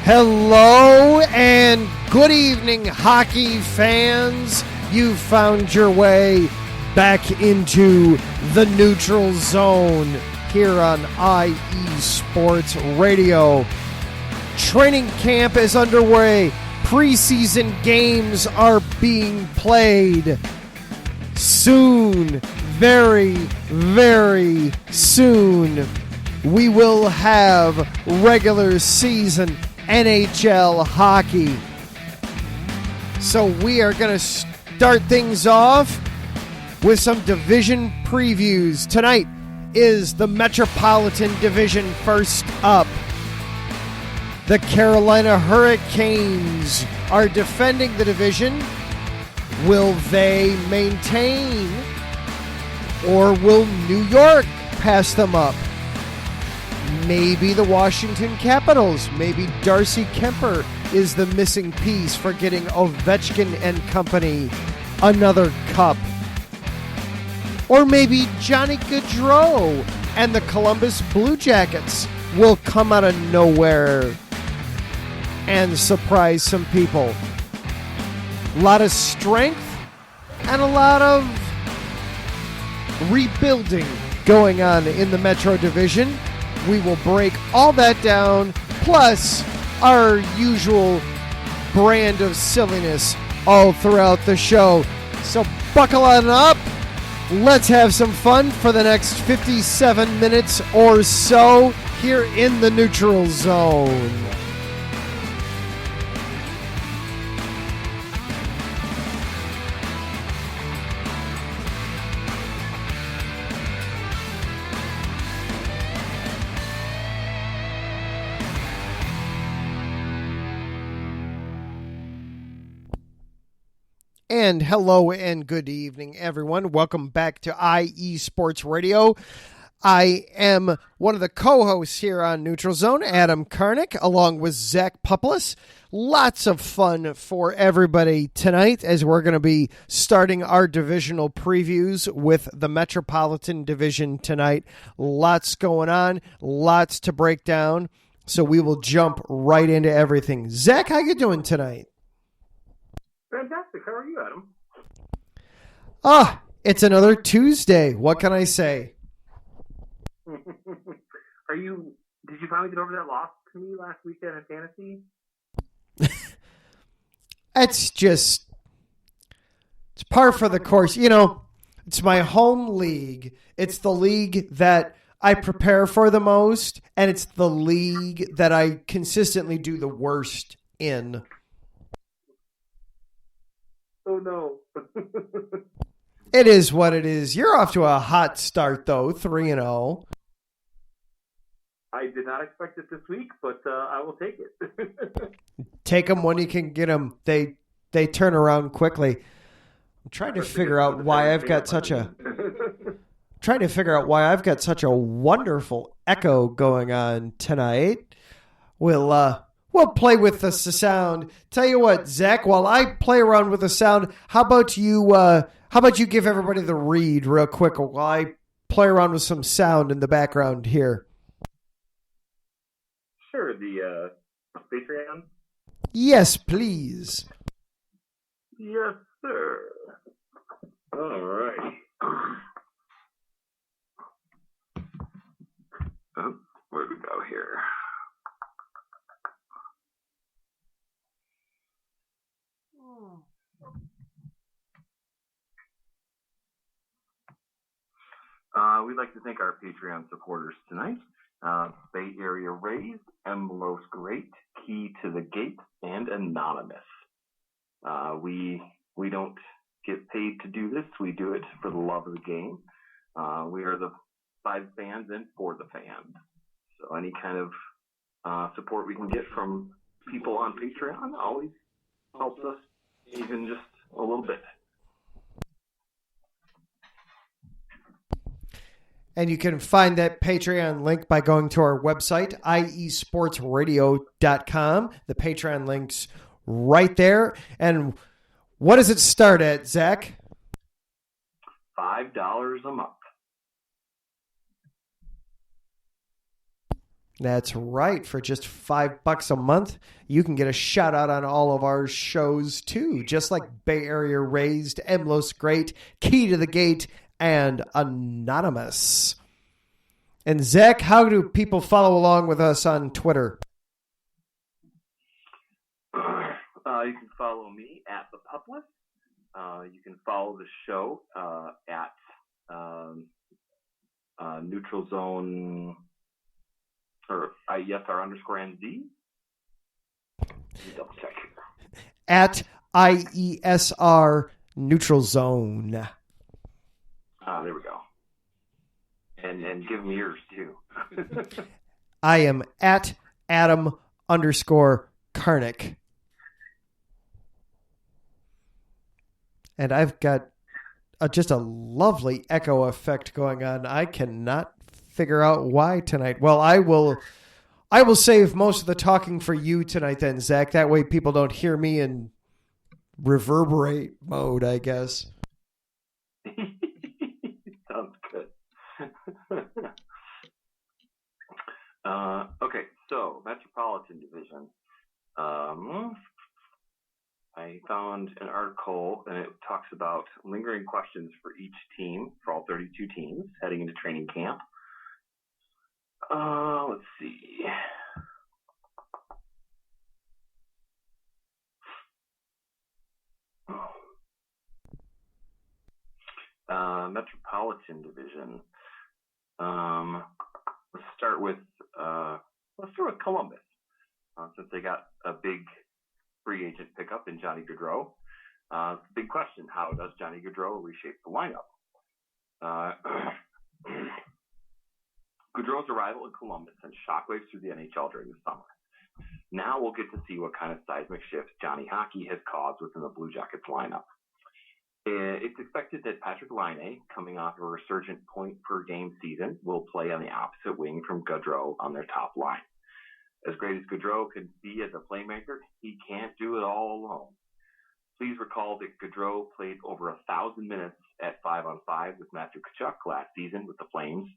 Hello and good evening, hockey fans. You found your way back into the neutral zone here on IE Sports Radio. Training camp is underway. Preseason games are being played. Soon, very, very soon, we will have regular season NHL hockey. So we are going to start things off with some division previews. Tonight is the Metropolitan Division first up. The Carolina Hurricanes are defending the division. Will they maintain, or will New York pass them up? Maybe the Washington Capitals. Maybe Darcy Kuemper is the missing piece for getting Ovechkin and company another cup. Or maybe Johnny Gaudreau and the Columbus Blue Jackets will come out of nowhere and surprise some people. A lot of strength and a lot of rebuilding going on in the Metro Division. We will break all that down, plus our usual brand of silliness all throughout the show. So buckle on up. Let's have some fun for the next 57 minutes or so here in the neutral zone. And hello and good evening, everyone. Welcome back to IE Sports Radio. I am one of the co-hosts here on Neutral Zone, Adam Karnick, along with Zach Puplis. Lots of fun for everybody tonight as we're going to be starting our divisional previews with the Metropolitan Division tonight. Lots going on, lots to break down, so we will jump right into everything. Zach, how you doing tonight? Fantastic. How are you, Adam? It's another Tuesday. What can I say? Did you finally get over that loss to me last weekend in fantasy? It's par for the course. You know, it's my home league. It's the league that I prepare for the most, and it's the league that I consistently do the worst in. Oh, no. It is what it is. You're off to a hot start, though, 3-0. I did not expect it this week, but I will take it. Take them when you can get them. They turn around quickly. I'm trying to figure out why I've got such a wonderful echo going on tonight. We'll play with the sound. Tell you what, Zach, while I play around with the sound, how about you give everybody the read real quick while I play around with some sound in the background here? Sure, the Patreon? Yes, please. Yes, sir. All right. Oh, where'd we go here? We'd like to thank our Patreon supporters tonight. Bay Area Raised, Emlos Great, Key to the Gate, and Anonymous. We don't get paid to do this. We do it for the love of the game. We are the by the fans and for the fans. So any kind of support we can get from people on Patreon always helps us, even just a little bit. And you can find that Patreon link by going to our website, iesportsradio.com. The Patreon link's right there. And what does it start at, Zach? $5 a month. That's right. For just $5 a month, you can get a shout out on all of our shows too, just like Bay Area Raised, Emlos Great, Key to the Gate, and Anonymous. And Zach, how do people follow along with us on Twitter? You can follow me at the Pupless. You can follow the show at Neutral Zone, or IESR_NZ. Double check. At IESR Neutral Zone. There we go. And give me yours too. I am at Adam_Karnick. And I've got just a lovely echo effect going on. I cannot figure out why tonight. Well, I will save most of the talking for you tonight then, Zach. That way people don't hear me in reverberate mode, I guess. Sounds good. Okay, so Metropolitan Division. I found an article, and it talks about lingering questions for each team, for all 32 teams, heading into training camp. Let's see. Metropolitan Division. Let's start with Columbus, since they got a big free agent pickup in Johnny Gaudreau. Big question: how does Johnny Gaudreau reshape the lineup? Gaudreau's arrival in Columbus sent shockwaves through the NHL during the summer. Now we'll get to see what kind of seismic shifts Johnny Hockey has caused within the Blue Jackets lineup. It's expected that Patrik Laine, coming off a resurgent point-per-game season, will play on the opposite wing from Gaudreau on their top line. As great as Gaudreau can be as a playmaker, he can't do it all alone. Please recall that Gaudreau played over 1,000 minutes at 5-on-5 with Matthew Tkachuk last season with the Flames,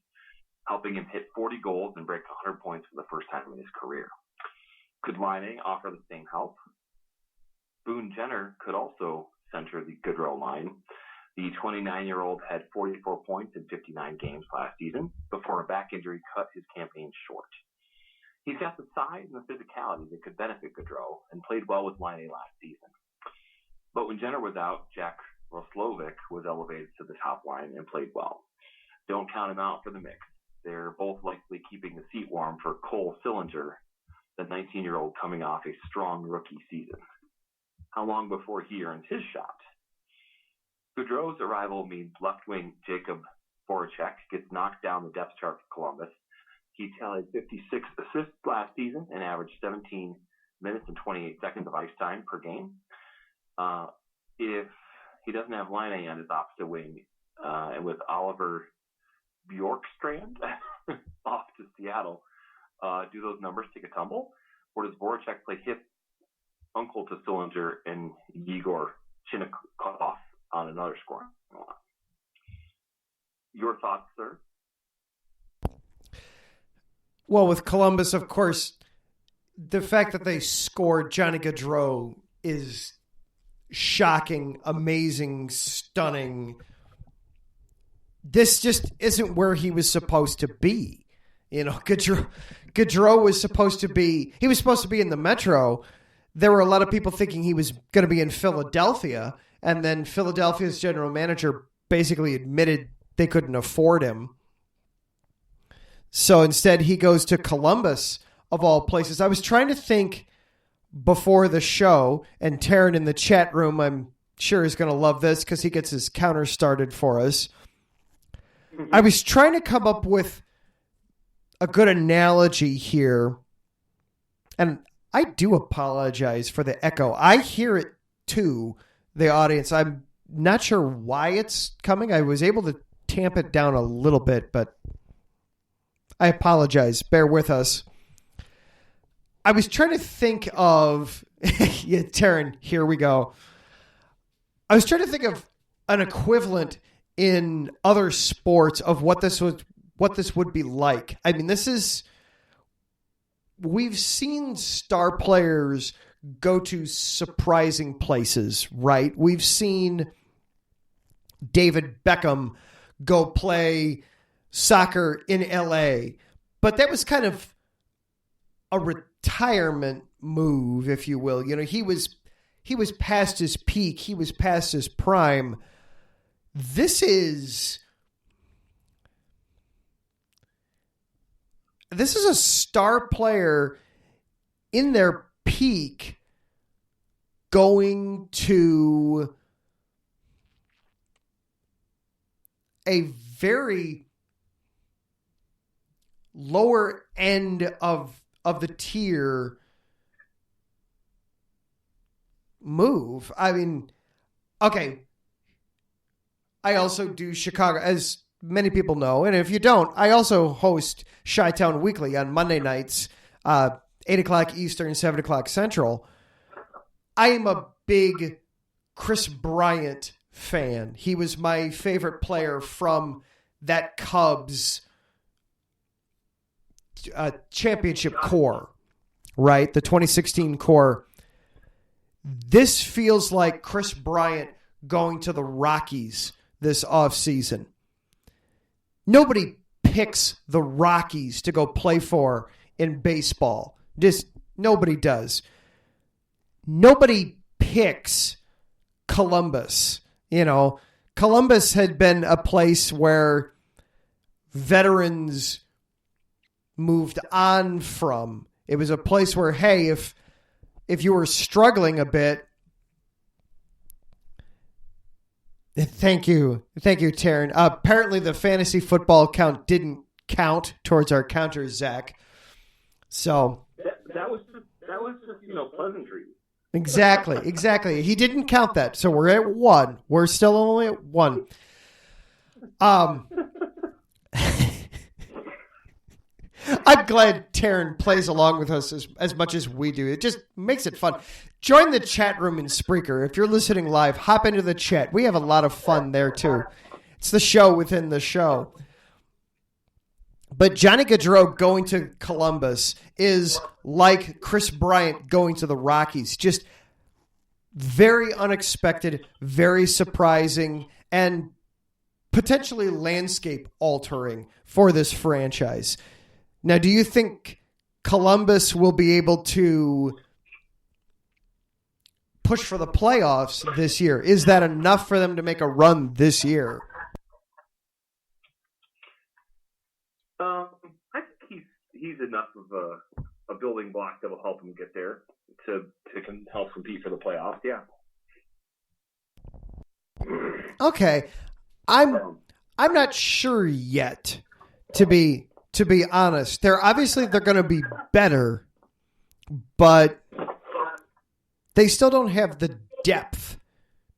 helping him hit 40 goals and break 100 points for the first time in his career. Could Laine offer the same help? Boone Jenner could also center the Gaudreau line. The 29-year-old had 44 points in 59 games last season before a back injury cut his campaign short. He's got the size and the physicality that could benefit Gaudreau and played well with Laine last season. But when Jenner was out, Jack Roslovic was elevated to the top line and played well. Don't count him out for the mix. They're both likely keeping the seat warm for Cole Sillinger, the 19-year-old coming off a strong rookie season. How long before he earns his shot? Gaudreau's arrival means left wing Jacob Voracek gets knocked down the depth chart for Columbus. He tallied 56 assists last season and averaged 17 minutes and 28 seconds of ice time per game. If he doesn't have Laine on his opposite wing, and with Oliver Bjorkstrand off to Seattle, do those numbers take a tumble? Or does Voracek play hip uncle to Sillinger and Yegor Chinnikov on another scoring line? Your thoughts, sir? Well, with Columbus, of course, the fact that they scored Johnny Gaudreau is shocking, amazing, stunning. This just isn't where he was supposed to be. You know, Gaudreau was supposed to be in the Metro. There were a lot of people thinking he was going to be in Philadelphia, and then Philadelphia's general manager basically admitted they couldn't afford him. So instead, he goes to Columbus, of all places. I was trying to think before the show, and Taryn in the chat room, I'm sure is going to love this because he gets his counter started for us. I was trying to come up with a good analogy here, and I do apologize for the echo. I hear it too, the audience. I'm not sure why it's coming. I was able to tamp it down a little bit, but I apologize. Bear with us. I was trying to think of, yeah, Taryn, here we go. I was trying to think of an equivalent in other sports of what this would be like. I mean, this is we've seen star players go to surprising places, right? We've seen David Beckham go play soccer in LA, but that was kind of a retirement move, if you will. You know, he was past his peak. He was past his prime. This is a star player in their peak going to a very lower end of the tier move. I mean, okay. I also do Chicago, as many people know, and if you don't, I also host Chi-Town Weekly on Monday nights, 8 o'clock Eastern, 7 o'clock Central. I am a big Chris Bryant fan. He was my favorite player from that Cubs championship core, right? The 2016 core. This feels like Chris Bryant going to the Rockies this offseason. Nobody picks the Rockies to go play for in baseball. Just nobody does. Nobody picks Columbus. You know, Columbus had been a place where veterans moved on from. It was a place where, hey, if you were struggling a bit, thank you, Taryn. Apparently the fantasy football count didn't count towards our counter, Zach. So that was just pleasantry. Exactly. He didn't count that, so we're at 1. We're still only at 1. I'm glad Taryn plays along with us as much as we do. It just makes it fun. Join the chat room in Spreaker. If you're listening live, hop into the chat. We have a lot of fun there, too. It's the show within the show. But Johnny Gaudreau going to Columbus is like Chris Bryant going to the Rockies. Just very unexpected, very surprising, and potentially landscape altering for this franchise. Now, do you think Columbus will be able to push for the playoffs this year? Is that enough for them to make a run this year? I think he's enough of a building block that will help him get there to help compete for the playoffs. Yeah. Okay, I'm not sure yet. To be honest, they're going to be better, but they still don't have the depth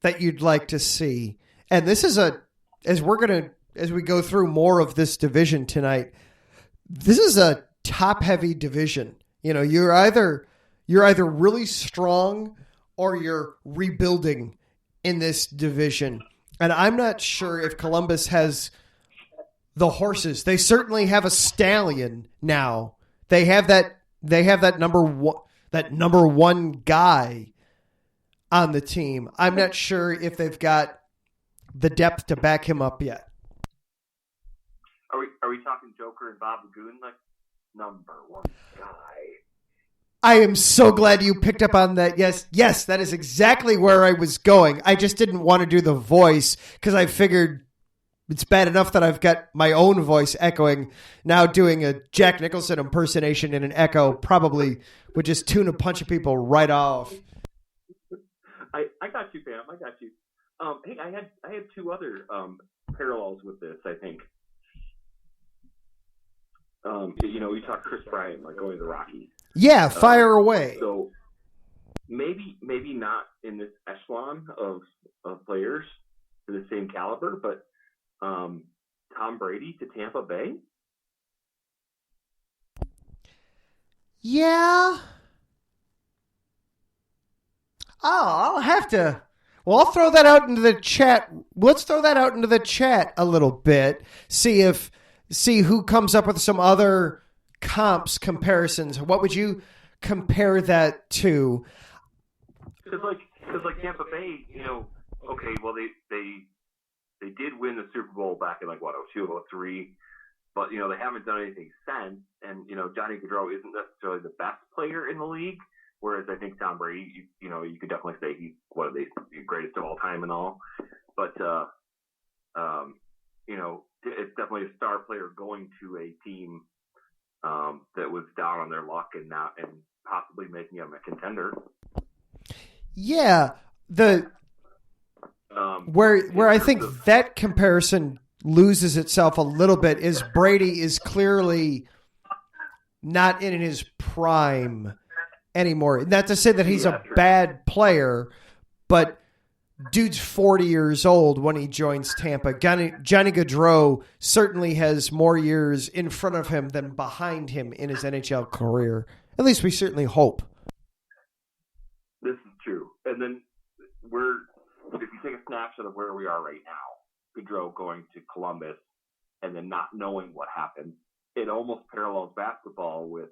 that you'd like to see. And this is as we go through more of this division tonight, this is a top-heavy division. You know, you're either really strong or you're rebuilding in this division. And I'm not sure if Columbus has the horses. They certainly have a stallion now. They have that number one guy on the team. I'm not sure if they've got the depth to back him up yet. Are we talking Joker and Bob Lagoon, like number one guy? I am so glad you picked up on that. Yes, that is exactly where I was going. I just didn't want to do the voice because I figured it's bad enough that I've got my own voice echoing. Now doing a Jack Nicholson impersonation in an echo probably would just tune a bunch of people right off. I got you, fam. I got you. Hey, I had two other parallels with this, I think. We talked Chris Bryant, like going to the Rockies. Yeah, fire away. So maybe not in this echelon of players to the same caliber, but Tom Brady to Tampa Bay. Yeah. I'll have to. Well, I'll throw that out into the chat. Let's throw that out into the chat a little bit. See who comes up with some other comps, comparisons, what would you compare that to? Because like Tampa Bay, okay, well they did win the Super Bowl back in 02, 03, but they haven't done anything since. And Johnny Gaudreau isn't necessarily the best player in the league, whereas I think Tom Brady, you could definitely say he's one of the greatest of all time and all. But it's definitely a star player going to a team that was down on their luck and possibly making them a contender. Yeah, where I think that comparison loses itself a little bit is Brady is clearly not in his prime anymore. Not to say that he's a bad player, but dude's 40 years old when he joins Tampa. Johnny Gaudreau certainly has more years in front of him than behind him in his NHL career. At least we certainly hope. This is true. And then if you take a snapshot of where we are right now, Gaudreau going to Columbus and then not knowing what happened, it almost parallels basketball with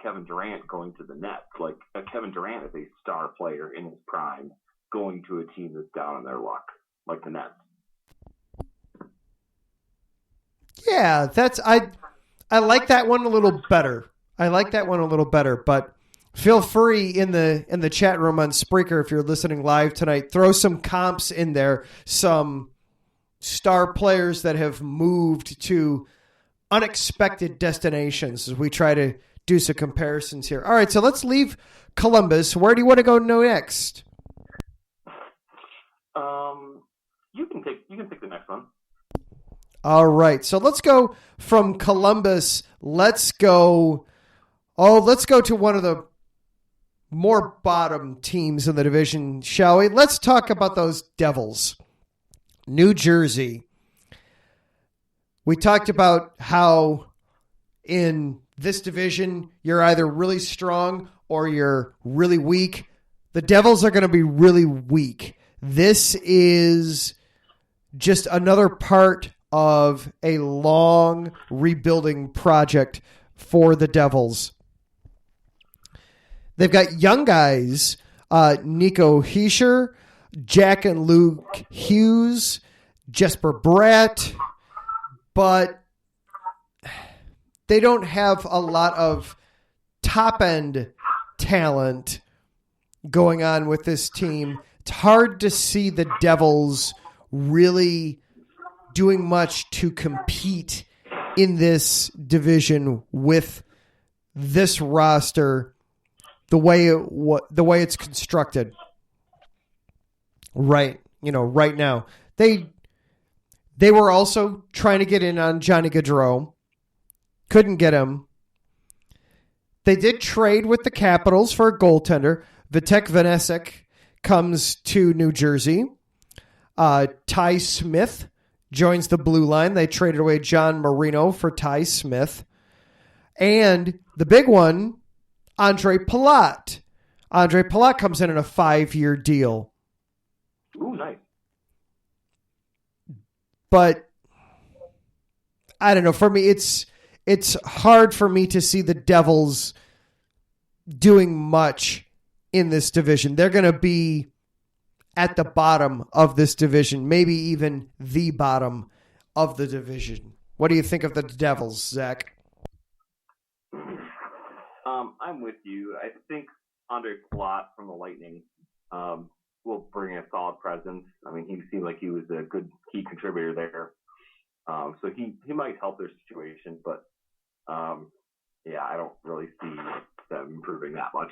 Kevin Durant going to the Nets. Like Kevin Durant is a star player in his prime going to a team that's down on their luck, like the Nets. Yeah, I like that one a little better. But feel free in the chat room on Spreaker if you're listening live tonight. Throw some comps in there, some star players that have moved to unexpected destinations as we try to do some comparisons here. All right, so let's leave Columbus. Where do you want to go next? You can pick the next one. All right, so let's go from Columbus. Let's go to one of the more bottom teams in the division, shall we? Let's talk about those Devils. New Jersey. We talked about how in this division you're either really strong or you're really weak. The Devils are going to be really weak. This is just another part of a long rebuilding project for the Devils. They've got young guys, Nico Hischier, Jack and Luke Hughes, Jesper Bratt, but they don't have a lot of top-end talent going on with this team. It's hard to see the Devils really doing much to compete in this division with this roster the way it's constructed right now. They were also trying to get in on Johnny Gaudreau. Couldn't get him. They did trade with the Capitals for a goaltender. Vitek Vanecek comes to New Jersey. Ty Smith joins the blue line. They traded away John Marino for Ty Smith. And the big one, Andre Palat. Andre Palat comes in a 5-year deal. Ooh, nice. But I don't know. For me, it's hard for me to see the Devils doing much in this division. They're going to be at the bottom of this division, maybe even the bottom of the division. What do you think of the Devils, Zach? I'm with you. I think Andre Palat from the Lightning will bring a solid presence. I mean, he seemed like he was a good key contributor there. So he might help their situation, but I don't really see them improving that much.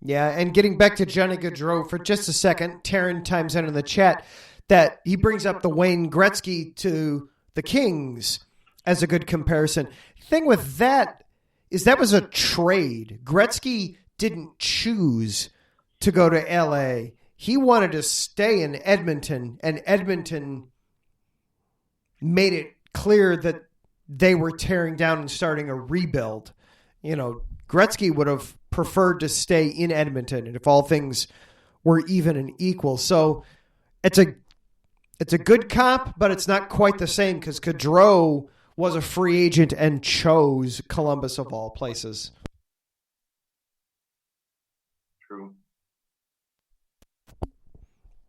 Yeah, and getting back to Johnny Gaudreau for just a second, Taryn chimes in the chat that he brings up the Wayne Gretzky to the Kings as a good comparison. Thing with that is that was a trade. Gretzky didn't choose to go to LA. He wanted to stay in Edmonton, and Edmonton made it clear that they were tearing down and starting a rebuild. Gretzky would have preferred to stay in Edmonton, and if all things were even and equal. So it's a good comp, but it's not quite the same because Gaudreau was a free agent and chose Columbus of all places. True.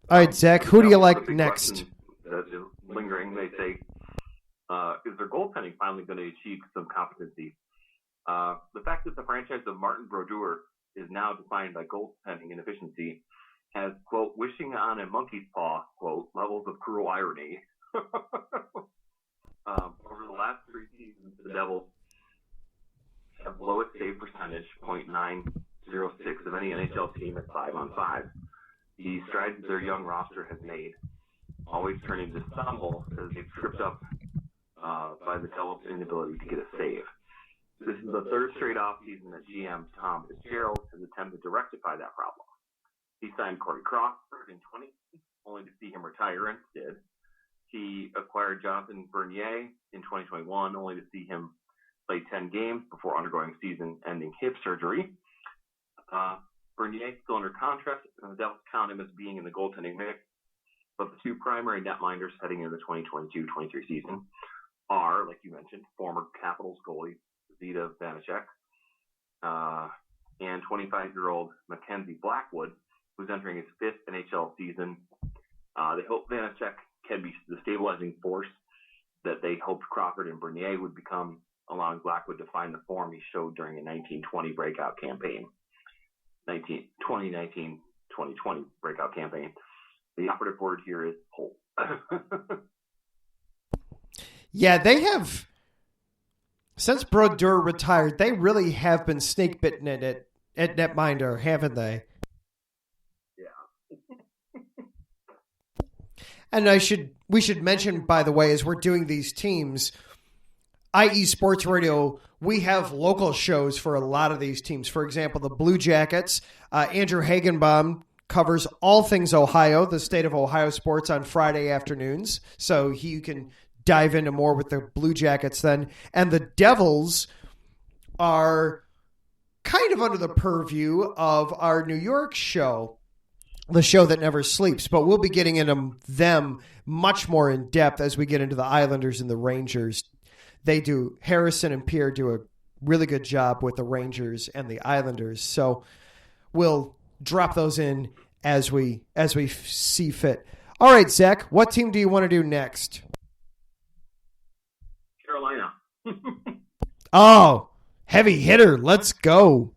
All right, Zach, who do you like next? That's lingering. They say, is their goaltending finally going to achieve some competency? The fact that the franchise of Martin Brodeur is now defined by goaltending inefficiency has, quote, wishing on a monkey's paw, quote, levels of cruel irony. Over the last 3 seasons, the Devils have lowest save percentage, .906 of any NHL team at 5-on-5. The strides their young roster has made always turn into stumbles as they've tripped up by the Devils' inability to get a save. This is the third straight offseason that GM Tom Fitzgerald has attempted to rectify that problem. He signed Corey Crawford in 2020, only to see him retire instead. He acquired Jonathan Bernier in 2021, only to see him play 10 games before undergoing season-ending hip surgery. Bernier is still under contract, and the Devils count him as being in the goaltending mix. But the 2 primary netminders heading into the 2022-23 season are, like you mentioned, former Capitals goalie Zita Vanacek and 25-year-old Mackenzie Blackwood, who's entering his 5th NHL season. They hope Vanacek can be the stabilizing force that they hoped Crawford and Bernier would become, allowing Blackwood to find the form he showed during a 1920 breakout campaign. 2019-2020 breakout campaign. The operative word here is hope. Yeah, they have, since Brodeur retired, they really have been snake bitten at netminder, haven't they? And we should mention, by the way, as we're doing these teams, IE Sports Radio, we have local shows for a lot of these teams. For example, the Blue Jackets, Andrew Hagenbaum covers all things Ohio, the state of Ohio sports on Friday afternoons. So you can dive into more with the Blue Jackets then. And the Devils are kind of under the purview of our New York show, the show that never sleeps, but we'll be getting into them much more in depth as we get into the Islanders and the Rangers. Harrison and Pierre do a really good job with the Rangers and the Islanders. So we'll drop those in as we see fit. All right, Zach, what team do you want to do next? Carolina. Oh, heavy hitter. Let's go.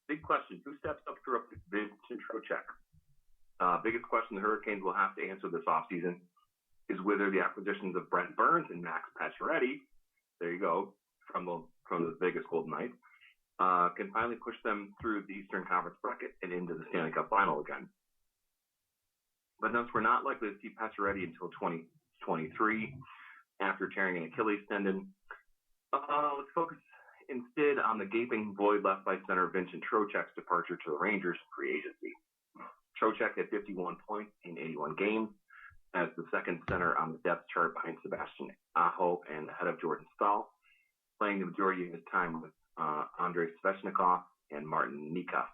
Big question. Who steps up to Vincent Trocheck? Biggest question the Hurricanes will have to answer this offseason is whether the acquisitions of Brent Burns and Max Pacioretty, there you go, from the Vegas Golden Knights, can finally push them through the Eastern Conference bracket and into the Stanley Cup final again. But since we're not likely to see Pacioretty until 2023 after tearing an Achilles tendon, let's focus instead on the gaping void left by center Vincent Trocheck's departure to the Rangers free agency. Trocheck had 51 points in 81 games as the second center on the depth chart behind Sebastian Aho and ahead of Jordan Staal, playing the majority of his time with Andrei Svechnikov and Martin Necas.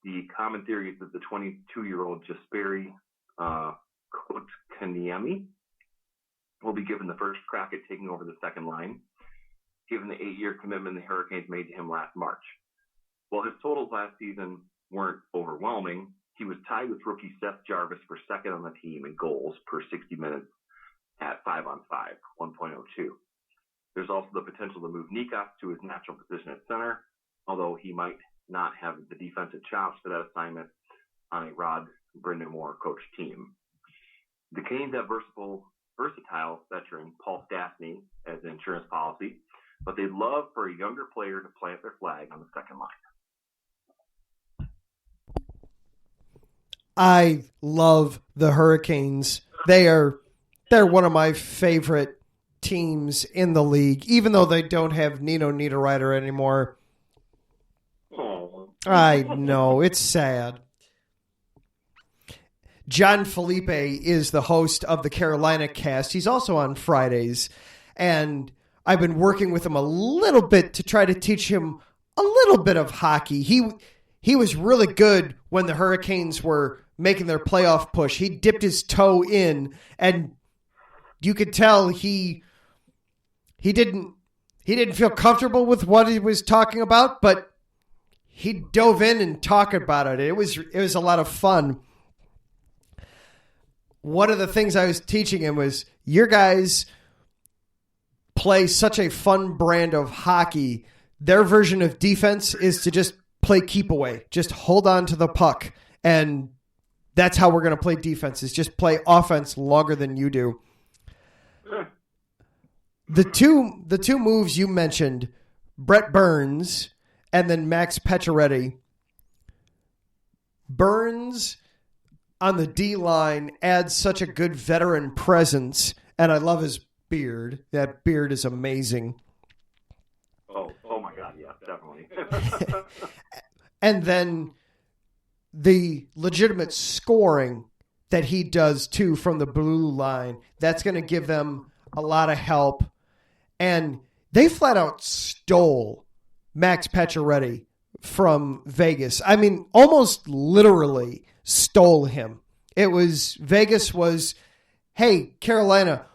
The common theory is that the 22-year-old Jesperi Kotkaniemi will be given the first crack at taking over the second line, given the 8-year commitment the Hurricanes made to him last March. While his totals last season weren't overwhelming, he was tied with rookie Seth Jarvis for second on the team in goals per 60 minutes at 5-on-5, 1.02. There's also the potential to move Necas to his natural position at center, although he might not have the defensive chops for that assignment on a Rod Brind'Amour coached team. The Canes have versatile veteran Paul Stastny as an insurance policy, but they'd love for a younger player to plant their flag on the second line. I love the Hurricanes. They're one of my favorite teams in the league, even though they don't have Nino Niederreiter anymore. Oh. I know, it's sad. John Felipe is the host of the Carolina Cast. He's also on Fridays, and I've been working with him a little bit to try to teach him a little bit of hockey. he was really good when the Hurricanes were making their playoff push. He dipped his toe in, and you could tell he didn't feel comfortable with what he was talking about, but he dove in and talked about it. It was a lot of fun. One of the things I was teaching him was, your guys play such a fun brand of hockey. Their version of defense is to just play keep away. Just hold on to the puck. And that's how we're going to play defense, is just play offense longer than you do. The two moves you mentioned, Brett Burns and then Max Pacioretty. Burns on the D-line adds such a good veteran presence, and I love his beard. That beard is amazing. Oh my God, yeah, definitely. And then the legitimate scoring that he does, too, from the blue line, that's going to give them a lot of help. And they flat out stole Max Pacioretty from Vegas. I mean, almost literally stole him. Vegas was, hey, Carolina,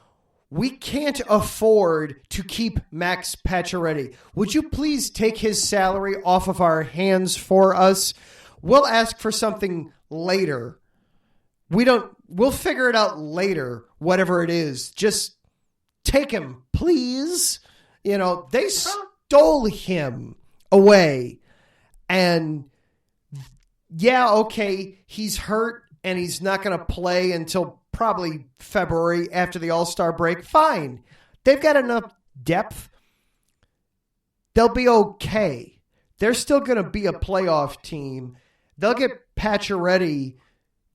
we can't afford to keep Max Pacioretty. Would you please take his salary off of our hands for us? We'll ask for something later. We'll figure it out later, whatever it is. Just take him, please. They stole him away. And yeah, okay, he's hurt and he's not going to play until probably February after the All-Star break. Fine. They've got enough depth. They'll be okay. They're still going to be a playoff team. They'll get Pacioretty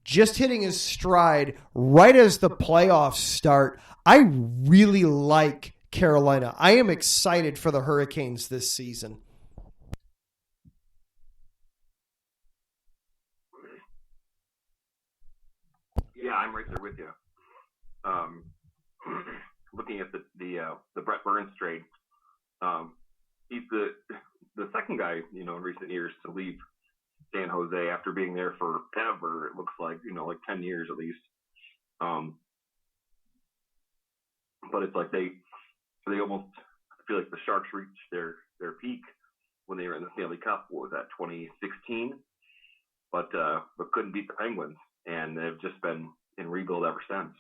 just hitting his stride right as the playoffs start. I really like Carolina. I am excited for the Hurricanes this season. Yeah, I'm right there with you. Looking at the Brett Burns trade, he's the second guy, in recent years to leave San Jose after being there forever. It looks like, like 10 years at least. But it's like they almost, I feel like the Sharks reached their peak when they were in the Stanley Cup. What was that, 2016? But couldn't beat the Penguins, and they've just been in rebuild ever since.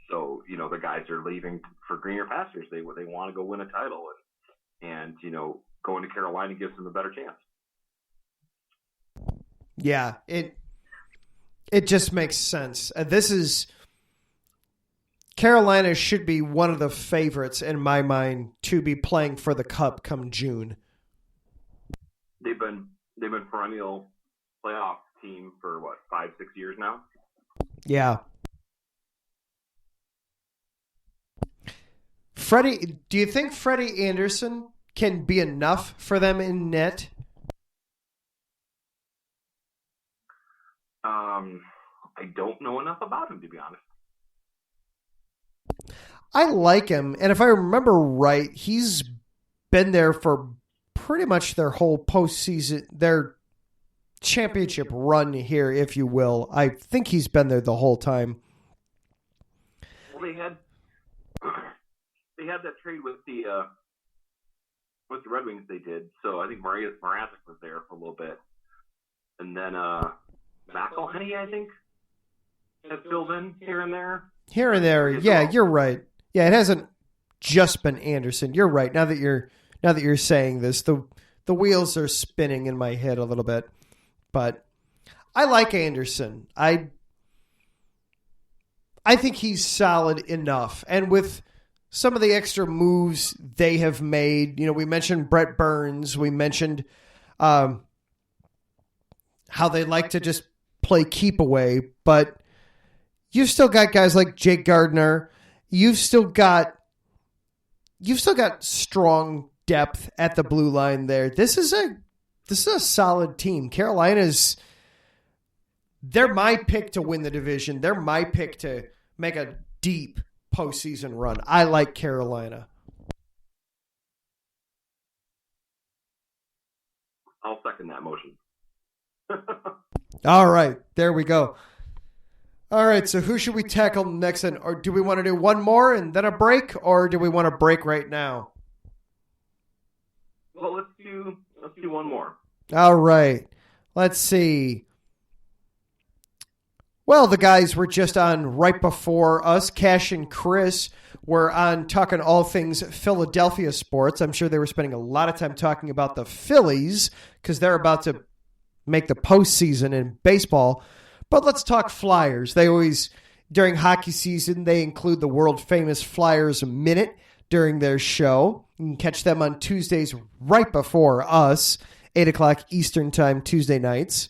So the guys are leaving for greener pastures. They want to go win a title, and going to Carolina gives them a better chance. Yeah, it just makes sense. Carolina should be one of the favorites in my mind to be playing for the Cup come June. They've been perennial playoff team for 5-6 years now. Yeah. Freddie, do you think Freddie Anderson can be enough for them in net? I don't know enough about him, to be honest. I like him, and if I remember right, he's been there for pretty much their whole postseason, their championship run here, if you will. I think he's been there the whole time. Well, they had that trade with the Red Wings. They did, so I think Mrazek was there for a little bit, and then McElhinney, I think, has filled in here and there. Here and there, yeah, you're right. Yeah, it hasn't just been Anderson. You're right. Now that you're saying this, the wheels are spinning in my head a little bit. But I like Anderson. I think he's solid enough. And with some of the extra moves they have made, we mentioned Brett Burns. We mentioned how they like to just play keep away. But you've still got guys like Jake Gardiner. You've still got strong depth at the blue line there. This is a solid team. They're my pick to win the division. They're my pick to make a deep postseason run. I like Carolina. I'll second that motion. All right, there we go. All right, so who should we tackle next? Or do we want to do one more and then a break, or do we want to break right now? Well, let's do one more. All right, let's see. Well, the guys were just on right before us. Cash and Chris were on talking all things Philadelphia sports. I'm sure they were spending a lot of time talking about the Phillies because they're about to make the postseason in baseball. But let's talk Flyers. They always, during hockey season, they include the world-famous Flyers Minute during their show. You can catch them on Tuesdays right before us, 8 o'clock Eastern Time, Tuesday nights.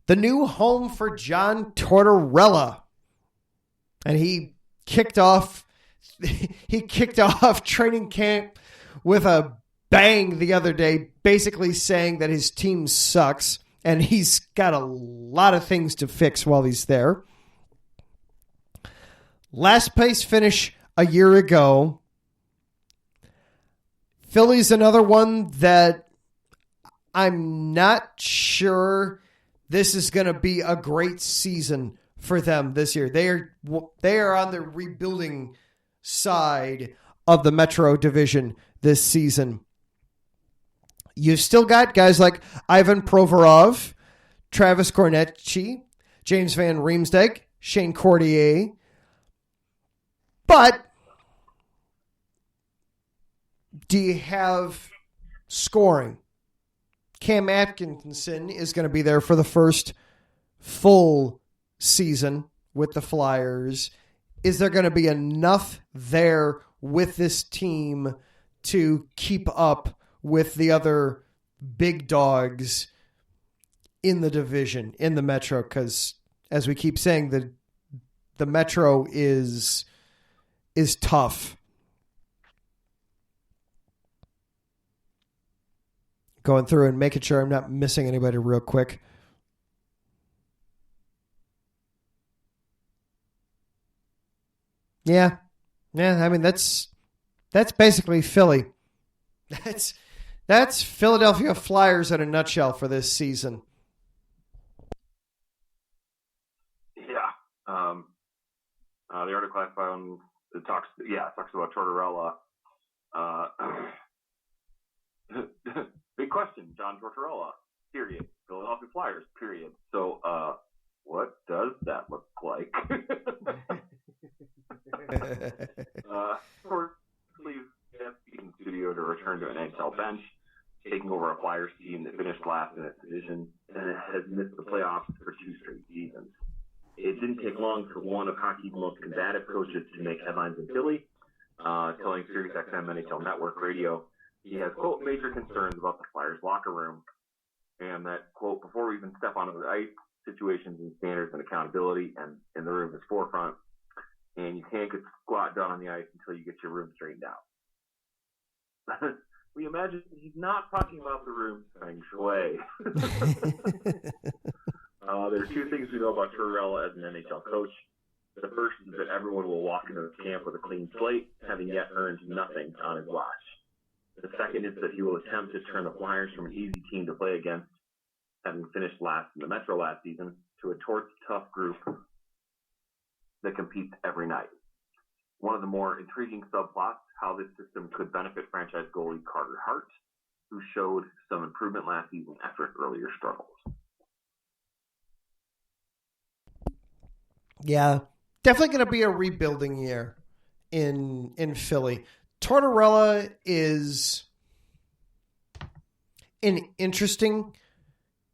The new home for John Tortorella. And he kicked off training camp with a bang the other day, basically saying that his team sucks. And he's got a lot of things to fix while he's there. Last place finish a year ago. Philly's another one that I'm not sure this is going to be a great season for them this year. They are on the rebuilding side of the Metro Division this season. You've still got guys like Ivan Provorov, Travis Kornacki, James Van Riemsdyk, Shane Cordier. But do you have scoring? Cam Atkinson is going to be there for the first full season with the Flyers. Is there going to be enough there with this team to keep up with the other big dogs in the division, in the Metro? Because, as we keep saying, the Metro is tough. Going through and making sure I'm not missing anybody real quick. Yeah. I mean, that's basically Philly. That's Philadelphia Flyers in a nutshell for this season. Yeah. The article I found talks about Tortorella. Big question, John Tortorella, period. Philadelphia Flyers, period. So, what does that look like? Leaves the studio to return to an NHL bench, taking over a Flyers team that finished last in its division and it has missed the playoffs for 2 straight seasons. It didn't take long for one of hockey's most combative coaches to make headlines in Philly, telling SiriusXM NHL Network Radio he has, quote, major concerns about the Flyers locker room, and that, quote, before we even step onto the ice, situations and standards and accountability and in the room is forefront, and you can't get squat done on the ice until you get your room straightened out. We imagine he's not talking about the room feng shui. There are 2 things we know about Tortorella as an NHL coach. The first is that everyone will walk into the camp with a clean slate, having yet earned nothing on his watch. The second is that he will attempt to turn the Flyers from an easy team to play against, having finished last in the Metro last season, to a torch-tough group that competes every night. One of the more intriguing subplots, how this system could benefit franchise goalie Carter Hart, who showed some improvement last season after earlier struggles. Yeah, definitely going to be a rebuilding year in Philly. Tortorella is an interesting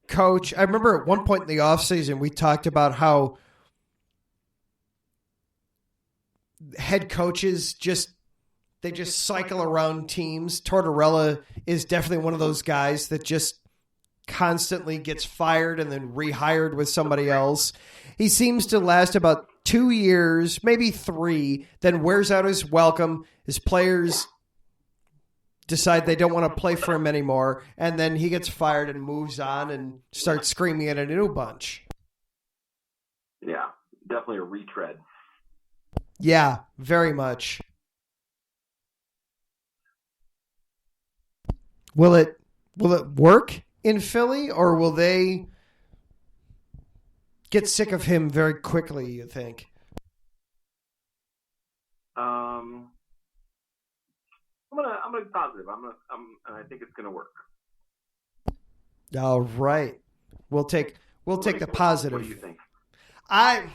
coach. I remember at one point in the offseason, we talked about how head coaches just cycle around teams. Tortorella is definitely one of those guys that just constantly gets fired and then rehired with somebody else. He seems to last about 2 years, maybe 3, then wears out his welcome. His players decide they don't want to play for him anymore, and then he gets fired and moves on and starts screaming at a new bunch. Yeah, definitely a retread. Yeah, very much. Will it Will it work in Philly, or will they get sick of him very quickly, you think? I'm gonna be positive. And I think it's gonna work. All right. We'll take the positive. What do you think? I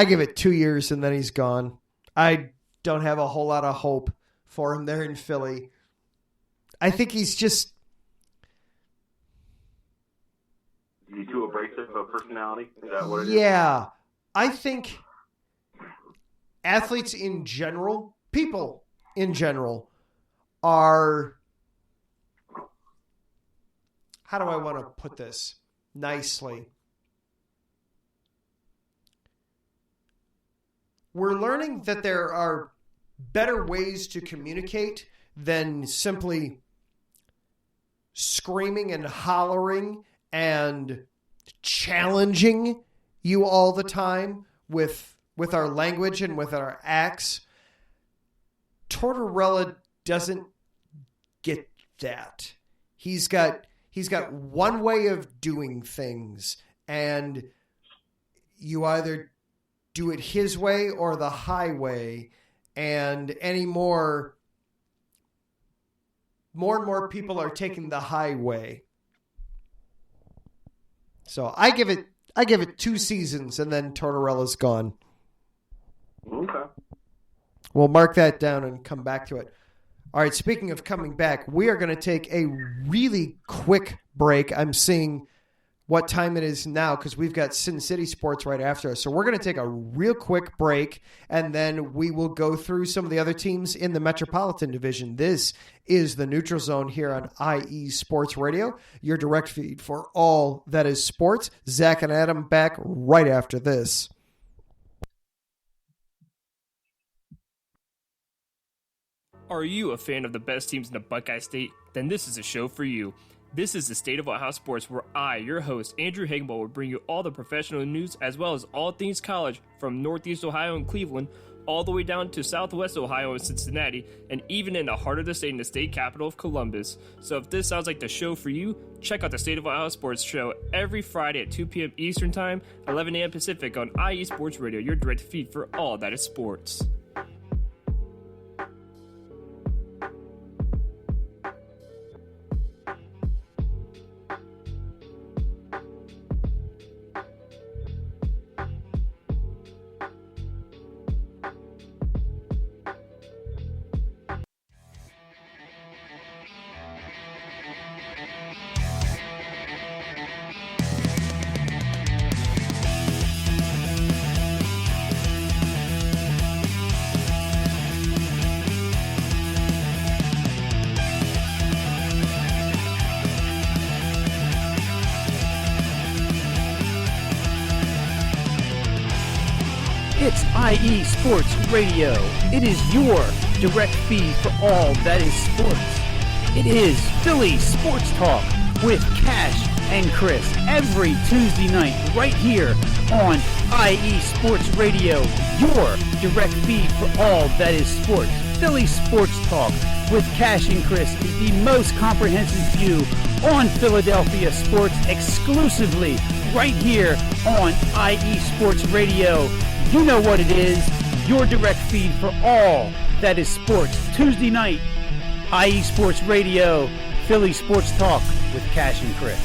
give it 2 years and then he's gone. I don't have a whole lot of hope for him there in Philly. I think he's just... Is he too abrasive of a personality? Is that what it is? Yeah. I think athletes in general, people in general, are... How do I want to put this nicely? We're learning that there are better ways to communicate than simply screaming and hollering and challenging you all the time with our language and with our acts. Tortorella doesn't get that. He's got one way of doing things, and you either do it his way or the highway, and more and more people are taking the highway. So I give it 2 seasons, and then Tortorella's gone. Okay. We'll mark that down and come back to it. All right, speaking of coming back, we are going to take a really quick break. I'm seeing what time it is now because we've got Sin City Sports right after us. So we're going to take a real quick break, and then we will go through some of the other teams in the Metropolitan Division. This is the Neutral Zone here on IE Sports Radio, your direct feed for all that is sports. Zach and Adam back right after this. Are you a fan of the best teams in the Buckeye State? Then this is a show for you. This is the State of Ohio Sports, where I, your host, Andrew Higginbotham, will bring you all the professional news as well as all things college from Northeast Ohio and Cleveland, all the way down to Southwest Ohio and Cincinnati, and even in the heart of the state in the state capital of Columbus. So if this sounds like the show for you, check out the State of Ohio Sports show every Friday at 2 p.m. Eastern Time, 11 a.m. Pacific on IE Sports Radio, your direct feed for all that is sports. It's IE Sports Radio. It is your direct feed for all that is sports. It is Philly Sports Talk with Cash and Chris every Tuesday night right here on IE Sports Radio, your direct feed for all that is sports. Philly Sports Talk with Cash and Chris is the most comprehensive view on Philadelphia sports exclusively right here on IE Sports Radio. You know what it is, your direct feed for all that is sports. Tuesday night, IE Sports Radio, Philly Sports Talk with Cash and Chris.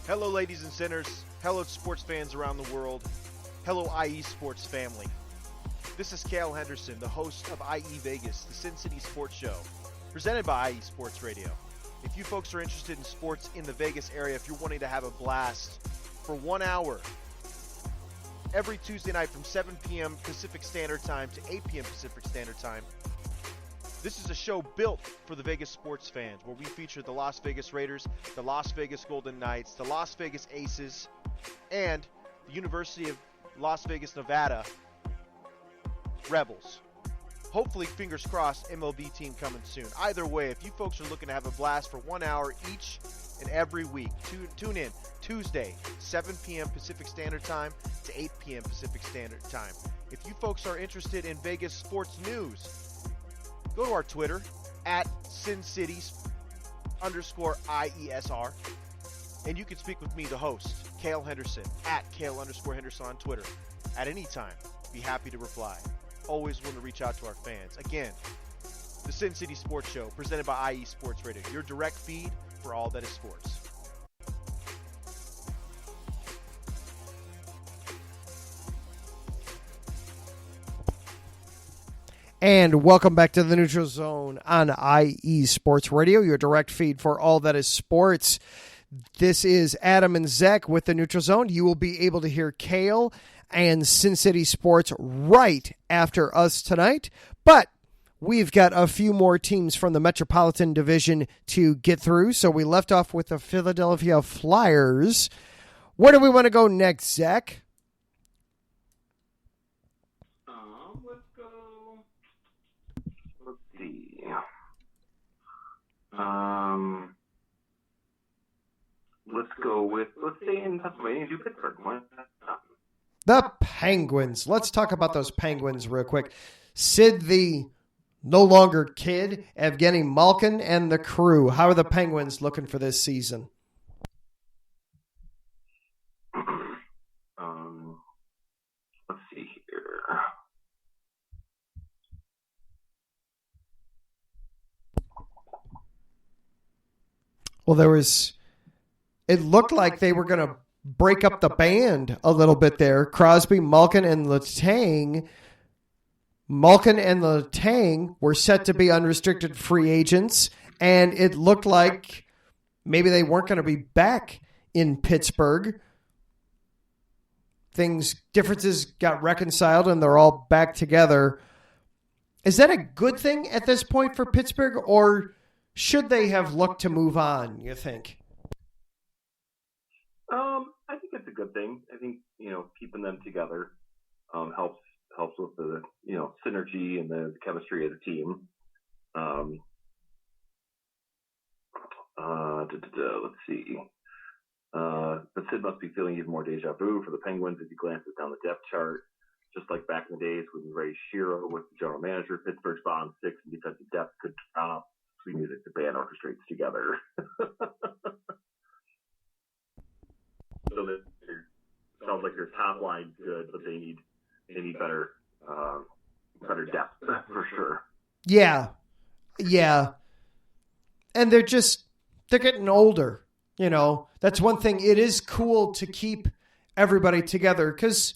Hello, ladies and sinners. Hello, sports fans around the world. Hello, IE Sports family. This is Cale Henderson, the host of IE Vegas, the Sin City Sports Show, presented by IE Sports Radio. If you folks are interested in sports in the Vegas area, if you're wanting to have a blast for 1 hour, every Tuesday night from 7 p.m. Pacific Standard Time to 8 p.m. Pacific Standard Time, This is a show built for the Vegas sports fans, where we feature the Las Vegas Raiders, the Las Vegas Golden Knights, the Las Vegas Aces, and the University of Las Vegas, Nevada Rebels. Hopefully, fingers crossed, MLB team coming soon. Either way, if you folks are looking to have a blast for 1 hour each and every week, tune in Tuesday, 7 p.m. Pacific Standard Time to 8 p.m. Pacific Standard Time. If you folks are interested in Vegas sports news, go to our Twitter, at SinCities_IESR, and you can speak with me, the host, Cale Henderson, at Cale_Henderson on Twitter. At any time, be happy to reply. Always willing to reach out to our fans. Again, the Sin City Sports Show, presented by IE Sports Radio, your direct feed for all that is sports. And welcome back to the Neutral Zone on IE Sports Radio, your direct feed for all that is sports. This is Adam and Zach with the Neutral Zone. You will be able to hear Cale and Sin City Sports right after us tonight, but we've got a few more teams from the Metropolitan Division to get through, so we left off with the Philadelphia Flyers. Where do we want to go next, Zach? Let's stay in Pennsylvania, do Pittsburgh. The Penguins. Let's talk about those Penguins real quick. Sid, the no longer kid, Evgeny Malkin, and the crew. How are the Penguins looking for this season? Let's see here. Well, it looked like they were going to break up the band a little bit there. Crosby, Malkin, and Letang. Malkin and Letang were set to be unrestricted free agents, and it looked like maybe they weren't going to be back in Pittsburgh. Differences got reconciled, and they're all back together. Is that a good thing at this point for Pittsburgh, or should they have looked to move on, you think? I think it's a good thing. I think, keeping them together helps with the, synergy and the chemistry of the team. Let's see. But Sid must be feeling even more deja vu for the Penguins as he glances down the depth chart. Just like back in the days when Ray Shero was the general manager, Pittsburgh's bottom six and defensive depth could drown out sweet music the band orchestrates together. So that sounds like their top line's good, but they need better depth for sure. Yeah. And they're getting older. That's one thing. It is cool to keep everybody together because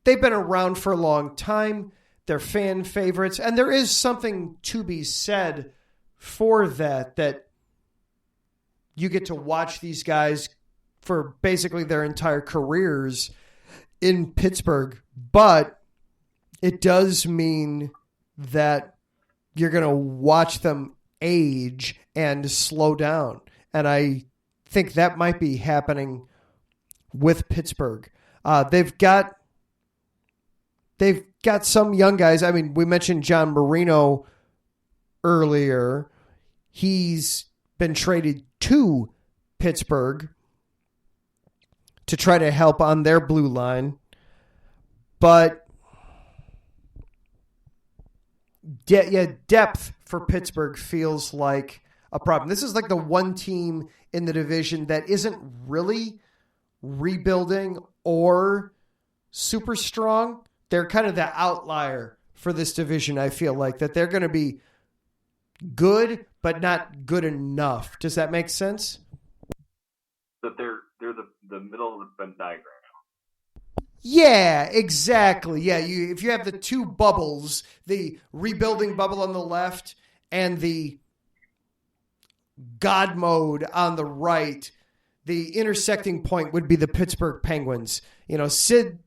they've been around for a long time. They're fan favorites, and there is something to be said for that you get to watch these guys for basically their entire careers in Pittsburgh. But it does mean that you're going to watch them age and slow down. And I think that might be happening with Pittsburgh. They've got some young guys. I mean, we mentioned John Marino earlier. He's been traded to Pittsburgh to try to help on their blue line. But depth for Pittsburgh feels like a problem. This is like the one team in the division that isn't really rebuilding or super strong. They're kind of the outlier for this division, I feel like, that they're going to be good, but not good enough. Does that make sense? That they're the middle of the Venn diagram. Yeah, exactly. Yeah, if you have the two bubbles, the rebuilding bubble on the left and the God mode on the right, the intersecting point would be the Pittsburgh Penguins. Sid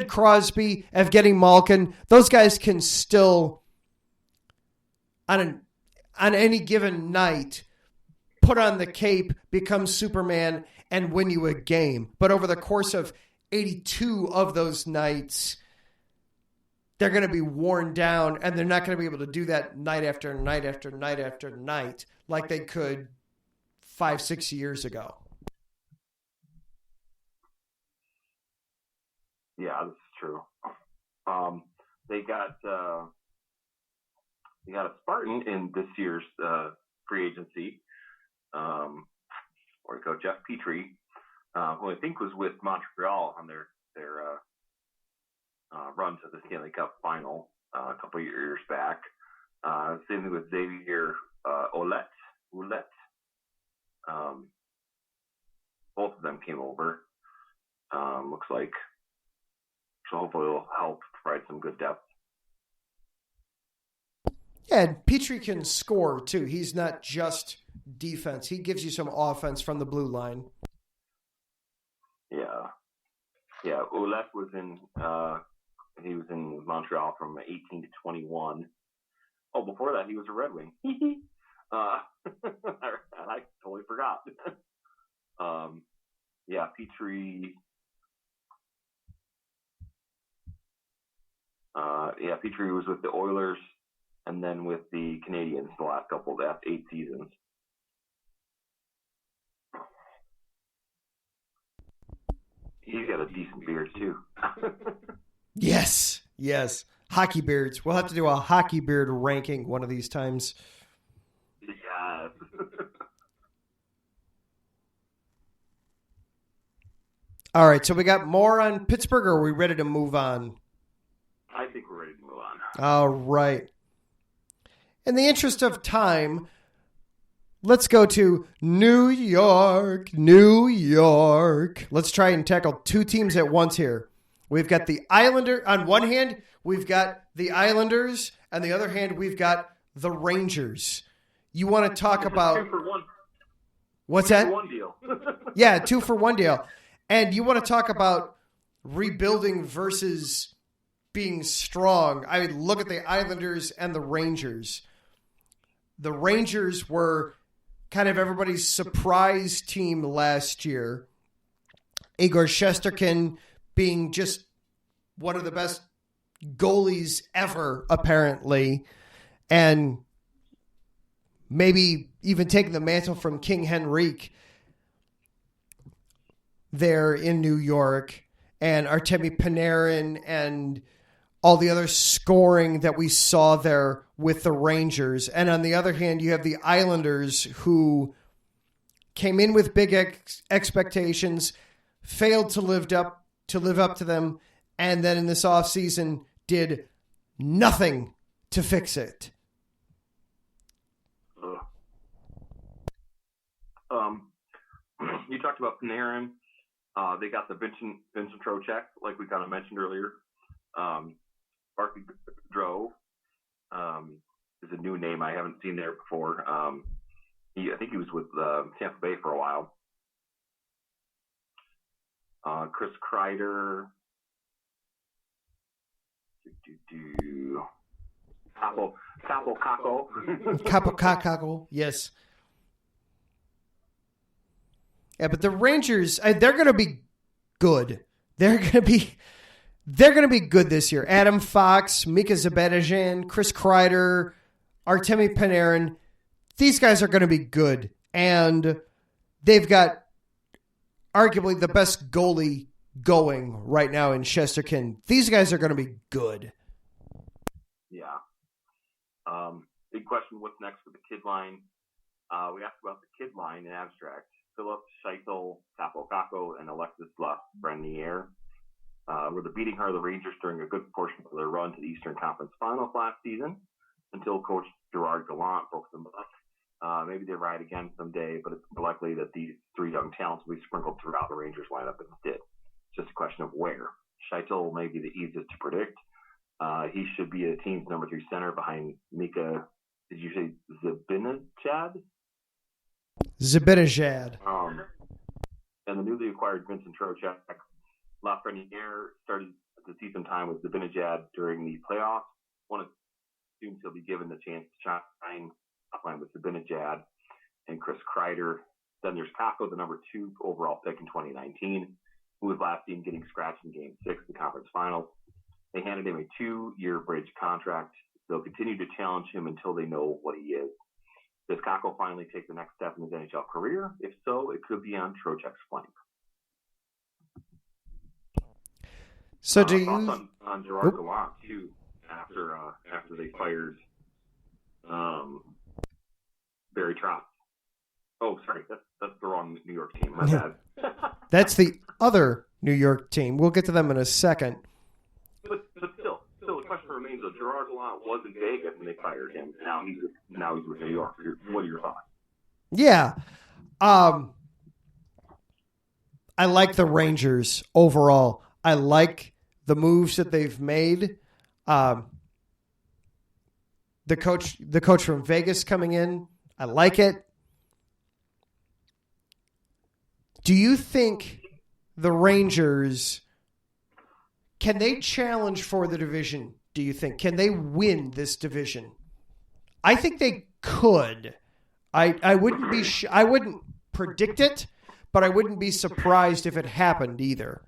Crosby, Evgeny Malkin, those guys can still, on any given night, put on the cape, become Superman, and win you a game. But over the course of 82 of those nights, they're going to be worn down, and they're not going to be able to do that night after night after night after night like they could 5-6 years ago. Yeah, this is true. They got a Spartan in this year's free agency. Or go Jeff Petrie, who I think was with Montreal on their run to the Stanley Cup final a couple of years back. Same thing with Xavier Ouellet. Both of them came over. Looks like. So hopefully it'll help provide some good depth. Yeah, and Petrie can score too. He's not just defense. He gives you some offense from the blue line. Yeah. Ouellet was in. He was in Montreal from 18 to 21. Oh, before that he was a Red Wing. I totally forgot. Yeah, Petrie. Petrie was with the Oilers and then with the Canadiens the last 8 seasons. He's got a decent beard too. Yes. Hockey beards. We'll have to do a hockey beard ranking one of these times. Yes. All right, so we got more on Pittsburgh, or are we ready to move on? I think we're ready to move on. All right. In the interest of time, let's go to New York. Let's try and tackle two teams at once here. We've got the Islanders. On one hand, we've got the Islanders. On the other hand, we've got the Rangers. You want to talk about... 2 for 1. What's that? 2 for 1 deal. Yeah, 2 for 1 deal. And you want to talk about rebuilding versus being strong. I mean, look at the Islanders and the Rangers. The Rangers were kind of everybody's surprise team last year. Igor Shesterkin being just one of the best goalies ever, apparently, and maybe even taking the mantle from King Henrique there in New York, and Artemi Panarin and all the other scoring that we saw there with the Rangers. And on the other hand, you have the Islanders, who came in with big expectations, failed to live up to them, and then in this offseason did nothing to fix it. You talked about Panarin. They got the Vincent Trocheck, like we kind of mentioned earlier. Darcy Kuemper is a new name I haven't seen there before. I think he was with Tampa Bay for a while. Chris Kreider. Capo Capo, yes. Yeah, but the Rangers, they're going to be good. They're going to be good this year. Adam Fox, Mika Zibanejad, Chris Kreider, Artemi Panarin. These guys are going to be good. And they've got arguably the best goalie going right now in Shesterkin. These guys are going to be good. Yeah. Big question, what's next for the kid line? We asked about the kid line in abstract. Philip, Scheitel, Capo Caco, and Alexis Lafreniere were the beating heart of the Rangers during a good portion of their run to the Eastern Conference Finals last season until coach Gerard Gallant broke them up. Maybe they ride again someday, but it's likely that these 3 young talents will be sprinkled throughout the Rangers lineup instead. It's just a question of where. Scheitel may be the easiest to predict. He should be a team's number 3 center behind Mika. Did you say Zibanejad? Zibanejad. And the newly acquired Vincent Trocheck. Lafreniere started the season time with Zibanejad during the playoffs. One of assumes he'll be given the chance to shine line with Zibanejad and Chris Kreider. Then there's Kako, the number 2 overall pick in 2019, who was last seen getting scratched in Game 6 of the conference finals. They handed him a 2-year bridge contract. They'll continue to challenge him until they know what he is. Does Kako finally take the next step in his NHL career? If so, it could be on Trocheck's flank. So do you... on Gerard Gallant, too, after they fired Barry Trotz. Oh, sorry, that's the wrong New York team. My bad. That's the other New York team. We'll get to them in a second. But still, the question remains: though, Gerard Gallant was in Vegas and they fired him. Now he's with New York. What are your thoughts? Yeah, I like the Rangers overall. I like the moves that they've made. The coach from Vegas coming in, I like it. Do you think the Rangers, can they challenge for the division, do you think? Can they win this division? I think they could. I wouldn't I wouldn't predict it, but I wouldn't be surprised if it happened either.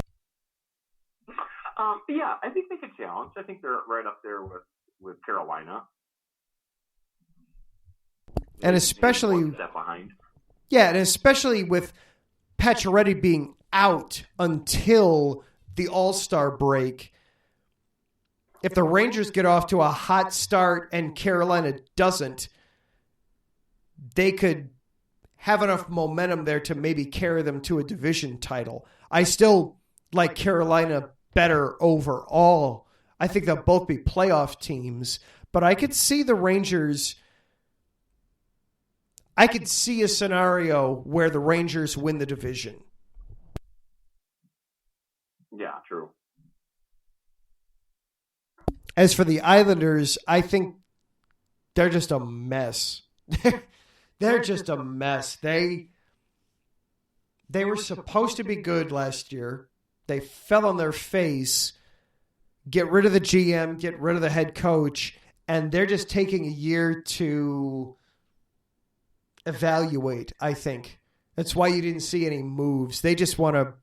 Yeah, I think they could challenge. I think they're right up there with Carolina. And especially, one step behind. Yeah, and especially with Pacioretty being out until the All-Star break. If the Rangers get off to a hot start and Carolina doesn't, they could have enough momentum there to maybe carry them to a division title. I still like Carolina better overall. I think they'll both be playoff teams, but I could see the Rangers... I could see a scenario where the Rangers win the division. Yeah, true. As for the Islanders, I think they're just a mess. They're just a mess. They were supposed to be good last year. They fell on their face. Get rid of the GM, get rid of the head coach, and they're just taking a year to evaluate, I think. That's why you didn't see any moves. They just want to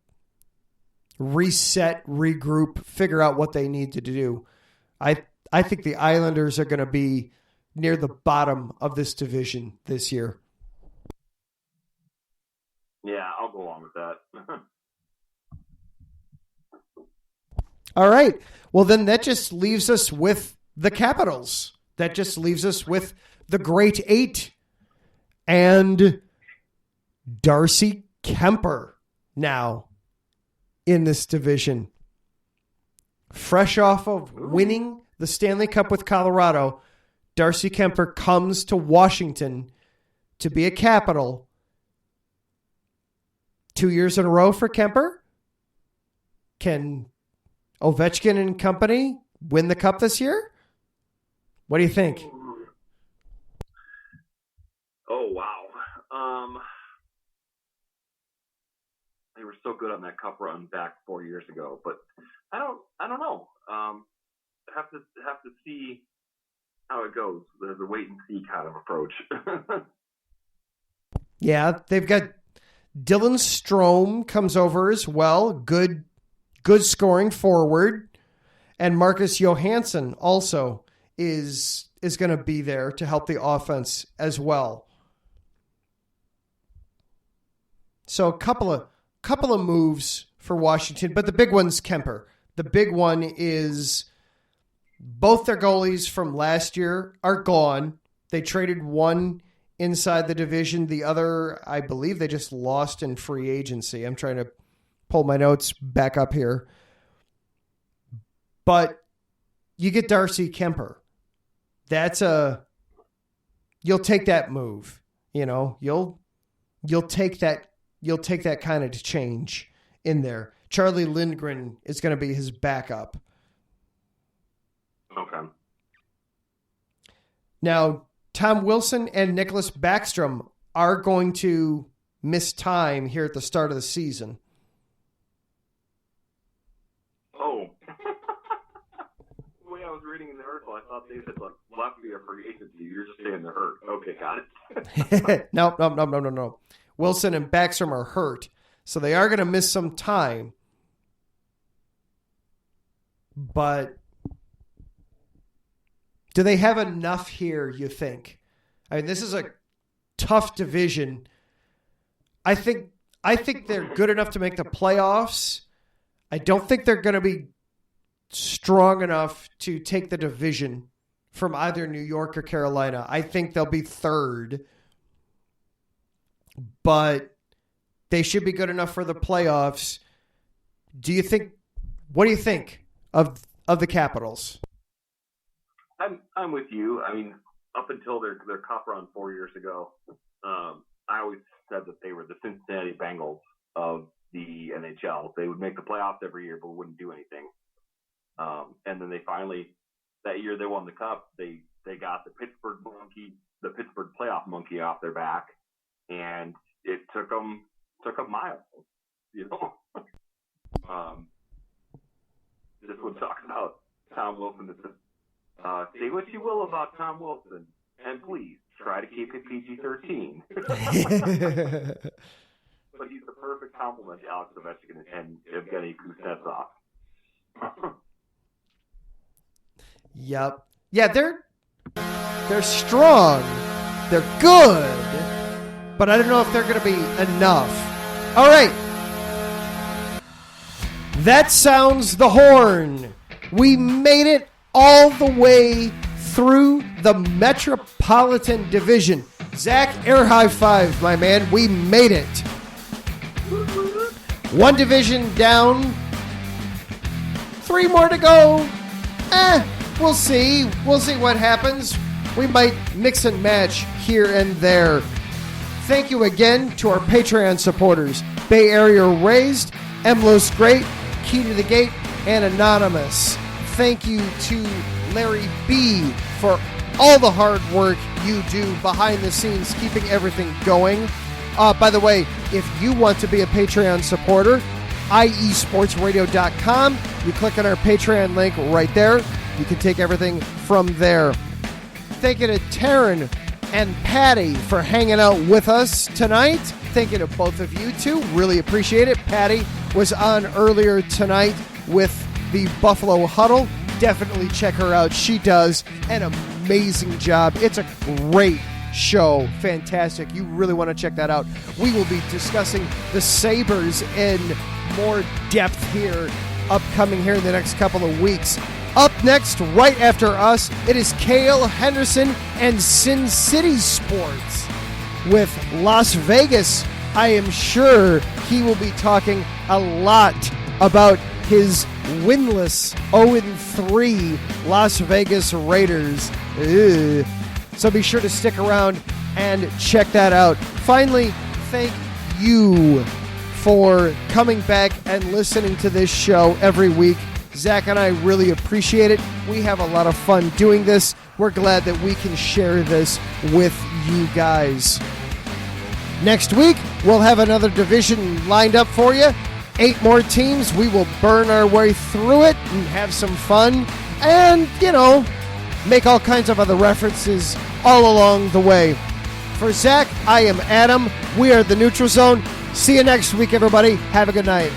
reset, regroup, figure out what they need to do. I think the Islanders are going to be near the bottom of this division this year. Yeah, I'll go along with that. All right. Well, then that just leaves us with the Capitals. That just leaves us with the Great Eight and Darcy Kuemper now in this division. Fresh off of winning the Stanley Cup with Colorado, Darcy Kuemper comes to Washington to be a Capital. 2 years in a row for Kuemper. Can Ovechkin and company win the Cup this year? What do you think? Oh, wow. They were so good on that Cup run back 4 years ago, but I don't know. Have to see how it goes. There's a wait and see kind of approach. Yeah, they've got Dylan Strome comes over as well. Good scoring forward. And Marcus Johansson also is going to be there to help the offense as well. So a couple of moves for Washington, but the big one's Kuemper. The big one is both their goalies from last year are gone. They traded one inside the division. The other, I believe they just lost in free agency. I'm trying to pull my notes back up here. But you get Darcy Kuemper. You'll take that move. You know, you'll take that kind of change in there. Charlie Lindgren is going to be his backup. Okay. Now, Tom Wilson and Nicholas Backstrom are going to miss time here at the start of the season. Oh. The way I was reading in the article, I thought thought they said, look, we'll have to be a free agency. You're just saying they're hurt. Okay, got it. No. Wilson and Backstrom are hurt, so they are going to miss some time. But do they have enough here, you think? I mean, this is a tough division. I think they're good enough to make the playoffs. I don't think they're going to be strong enough to take the division from either New York or Carolina. I think they'll be third. But they should be good enough for the playoffs. What do you think of the Capitals? I'm with you. I mean, up until their cup run 4 years ago, I always said that they were the Cincinnati Bengals of the NHL. They would make the playoffs every year, but wouldn't do anything. And then they finally, that year they won the cup, they got the Pittsburgh playoff monkey off their back, and it took them miles, you know. This one talks about Tom Wilson. It says, say what you will about Tom Wilson, and please try to keep it PG-13. But he's the perfect complement to Alex Ovechkin and Evgeny Kuznetsov. Yep. Yeah, they're strong. They're good. But I don't know if they're going to be enough. All right. That sounds the horn. We made it all the way through the Metropolitan Division. Zach, air high five, my man. We made it. One division down. 3 more to go. We'll see. We'll see what happens. We might mix and match here and there. Thank you again to our Patreon supporters. Bay Area Raised, Emlos Great, Key to the Gate, and Anonymous. Thank you to Larry B. for all the hard work you do behind the scenes, keeping everything going. By the way, if you want to be a Patreon supporter, iesportsradio.com. You click on our Patreon link right there. You can take everything from there. Thank you to Taryn and Patty for hanging out with us tonight. Thank you to both of you, too. Really appreciate it. Patty was on earlier tonight with the Buffalo Huddle. Definitely check her out. She does an amazing job. It's a great show. Fantastic. You really want to check that out. We will be discussing the Sabres in more depth here, upcoming here in the next couple of weeks. Up next, right after us, it is Cale Henderson and Sin City Sports with Las Vegas. I am sure he will be talking a lot about his winless 0-3 Las Vegas Raiders. Ugh. So be sure to stick around and check that out. Finally, thank you for coming back and listening to this show every week. Zach and I really appreciate it. We have a lot of fun doing this. We're glad that we can share this with you guys. Next week, we'll have another division lined up for you. 8 more teams. We will burn our way through it and have some fun and, make all kinds of other references all along the way. For Zach, I am Adam. We are the Neutral Zone. See you next week, everybody. Have a good night.